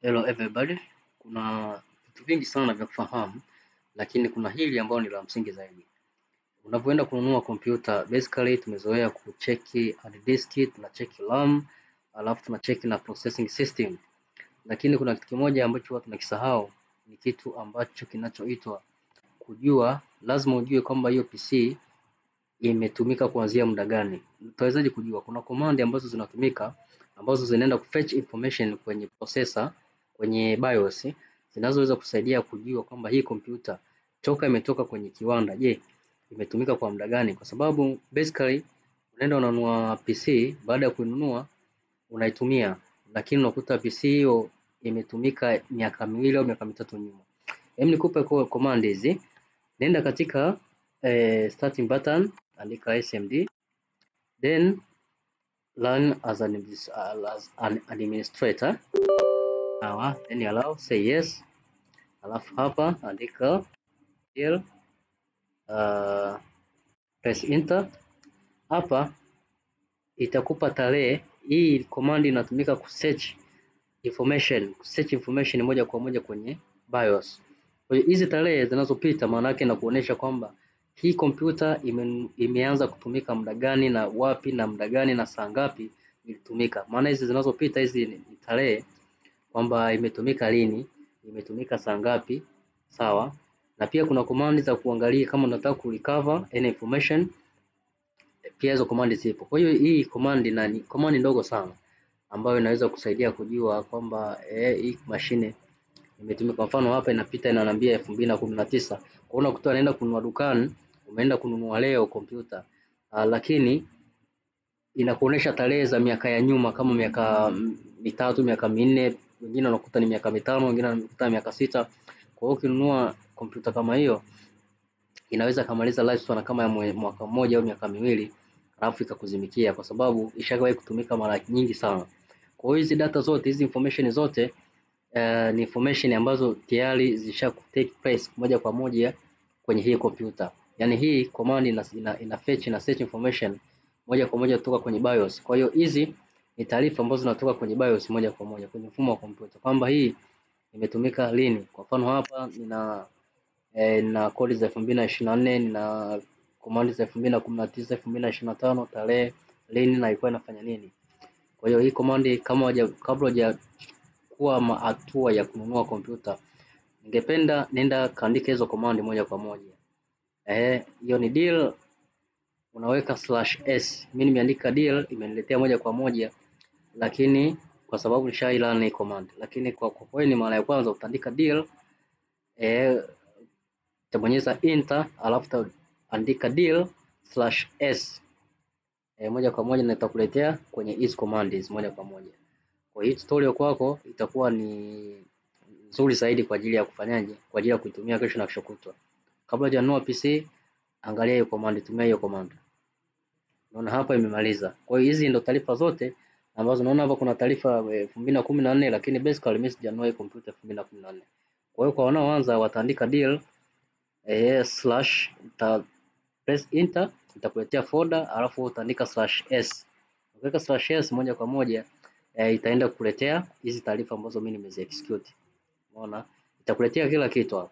Hello everybody. Kuna vitu vingi sana vya kufahamu, lakini kuna hili ambalo ni la msingi zaidi. Unapoenda kununua kompyuta, basically tumezoea kucheki hard disk, tunacheki RAM, alafu tunacheki na processing system. Lakini kuna kitu kimoja ambacho watu tunakisahau, ni kitu ambacho kinachoitwa kujua, lazima ujue kwamba hiyo PC imetumika kuanzia muda gani. Utawezaje kujua? Kuna command ambazo zinatumika ambazo zinaenda kufetch information kwenye processor, kwenye BIOS, zinazoweza kusaidia kujua kwamba hii kompyuta toka imetoka kwenye kiwanda, je, imetumika kwa muda gani? Kwa sababu basically unaenda unanunua PC, baada ya kuinunua unaitumia, lakini unakuta PC hiyo imetumika miaka miwili au miaka mitatu nyuma. Hebu nikupe command hizi. Nenda katika starting button, andika SMD, then run as an administrator. Sawa, then allow, say yes. Alafu hapa andika del, press enter. Hapa itakupa tarehe. Hii command inatumika kusearch information moja kwa moja kwenye BIOS. Kwa hiyo hizi tarehe zinazopita maana yake na kuonesha kwamba hii kompyuta imeanza kutumika muda gani na wapi na muda gani na saa ngapi ilitumika. Maana hizi zinazopita hizi ni tarehe kwamba imetumika lini, imetumika saa ngapi, sawa? Na pia kuna command za kuangalia kama unataka kurecover any information, pia hizo command zipo. Kwa hiyo hii command ni command ndogo sana ambayo inaweza kusaidia kujua kwamba hii mashine imetumika. Kwa mfano hapa inapita inaniambia 2019. Kwa hiyo unakuta anaenda kununua dukani, umeenda kununua leo kompyuta, lakini inakuonesha tarehe za miaka ya nyuma kama miaka mitatu, miaka minne, wengine unakuta ni miaka mitano, wengine unakuta miaka sita. Kwa hiyo ukinunua kompyuta kama hiyo inaweza kamaliza lifespan kama ya mwaka mmoja au miaka miwili, alafu ikakuzimikia kwa sababu ishawahi kutumika mara nyingi sana. Kwa hiyo hizi data zote, hizi information zote ni information ambazo tayari zisha take place moja kwa moja kwenye hii kompyuta. Yani hii command ina fetch na search information moja kwa moja kutoka kwenye BIOS. Kwa hiyo hizi ni taarifa ambazo zinatoka kwenye BIOS moja kwa moja kwenye mfumo wa kompyuta kwamba hii imetumika lini. Kwa mfano hapa nina kodi za 2024, nina command za 2019, 2025, tarehe lini na ilikuwa inafanya nini. Kwa hiyo hii command kabla hujachukua hatua ya kununua kompyuta, ningependa nenda kaandika hizo command moja kwa moja. Hiyo ni deal, unaweka /s. Mimi nimeandika deal, imeniletea moja kwa moja, lakini kwa sababu nishailana hii command. Lakini kwa kweli ni mara ya kwanza utaandika deal, utabonyeza enter, alafu utaandika deal/s. Moja kwa moja na itakuletea kwenye hizo commands moja kwa moja. Kwa hiyo tutorial kwako itakuwa ni nzuri zaidi kwa ajili ya kufanyaje, kwa ajili ya kuitumia kesho na kesho kutwa. Kabla hujanunua PC, angalia hiyo command, tumia hiyo command. Unaona hapa imemaliza. Kwa hiyo hizi ndio taarifa zote ambazo unaona hapa. Kuna taarifa 2014, lakini basically mimi sijanunua hii kompyuta 2014. Kwa hiyo kwa wanaoanza wataandika deal press enter, itakuletea folder, alafu utaandika /s. Ukiweka /s moja kwa moja itaenda kukuletea hizi taarifa ambazo mimi nimezi execute. Unaona? Itakuletea kila kitu hapa.